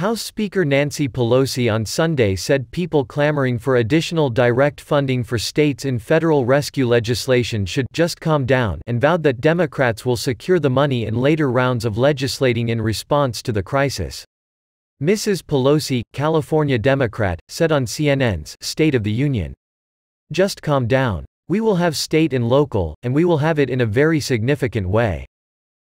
House Speaker Nancy Pelosi on Sunday said people clamoring for additional direct funding for states in federal rescue legislation should just calm down and vowed that Democrats will secure the money in later rounds of legislating in response to the crisis. Mrs. Pelosi, California Democrat, said on CNN's State of the Union, "Just calm down. We will have state and local, and we will have it in a very significant way."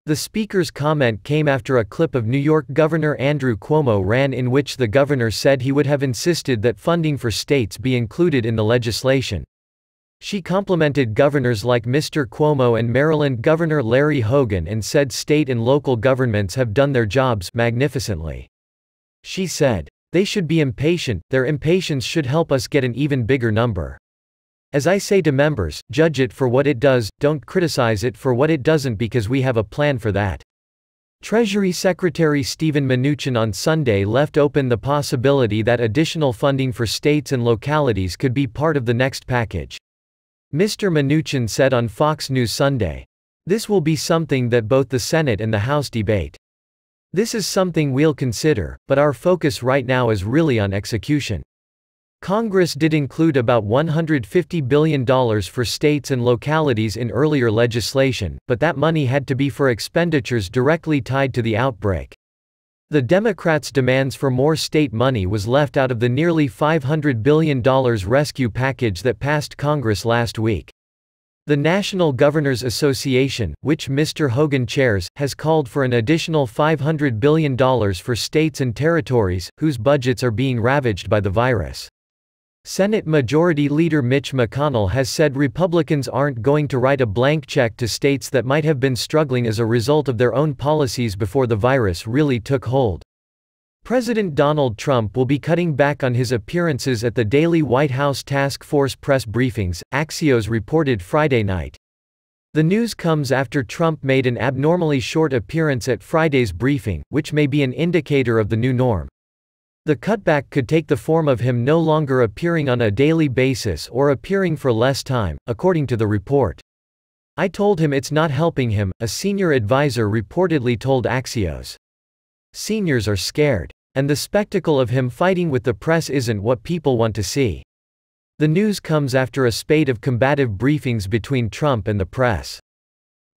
The speaker's comment came after a clip of New York Governor Andrew Cuomo ran in which the governor said he would have insisted that funding for states be included in the legislation. She complimented governors like Mr. Cuomo and Maryland Governor Larry Hogan and said state and local governments have done their jobs magnificently. She said, "They should be impatient, their impatience should help us get an even bigger number. As I say to members, judge it for what it does, don't criticize it for what it doesn't because we have a plan for that." Treasury Secretary Steven Mnuchin on Sunday left open the possibility that additional funding for states and localities could be part of the next package. Mr. Mnuchin said on Fox News Sunday, "This will be something that both the Senate and the House debate. This is something we'll consider, but our focus right now is really on execution." Congress did include about $150 billion for states and localities in earlier legislation, but that money had to be for expenditures directly tied to the outbreak. The Democrats' demands for more state money was left out of the nearly $500 billion rescue package that passed Congress last week. The National Governors Association, which Mr. Hogan chairs, has called for an additional $500 billion for states and territories, whose budgets are being ravaged by the virus. Senate Majority Leader Mitch McConnell has said Republicans aren't going to write a blank check to states that might have been struggling as a result of their own policies before the virus really took hold. President Donald Trump will be cutting back on his appearances at the daily White House task force press briefings, Axios reported Friday night. The news comes after Trump made an abnormally short appearance at Friday's briefing, which may be an indicator of the new norm. The cutback could take the form of him no longer appearing on a daily basis or appearing for less time, according to the report. "I told him it's not helping him," a senior advisor reportedly told Axios. "Seniors are scared. And the spectacle of him fighting with the press isn't what people want to see." The news comes after a spate of combative briefings between Trump and the press.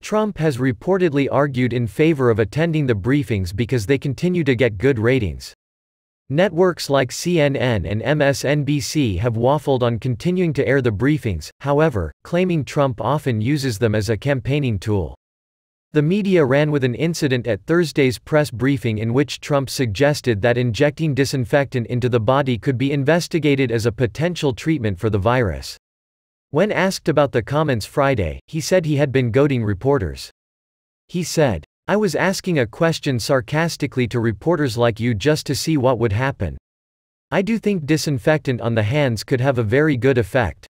Trump has reportedly argued in favor of attending the briefings because they continue to get good ratings. Networks like CNN and MSNBC have waffled on continuing to air the briefings, however, claiming Trump often uses them as a campaigning tool. The media ran with an incident at Thursday's press briefing in which Trump suggested that injecting disinfectant into the body could be investigated as a potential treatment for the virus. When asked about the comments Friday, he said he had been goading reporters. He said, "I was asking a question sarcastically to reporters like you just to see what would happen. I do think disinfectant on the hands could have a very good effect.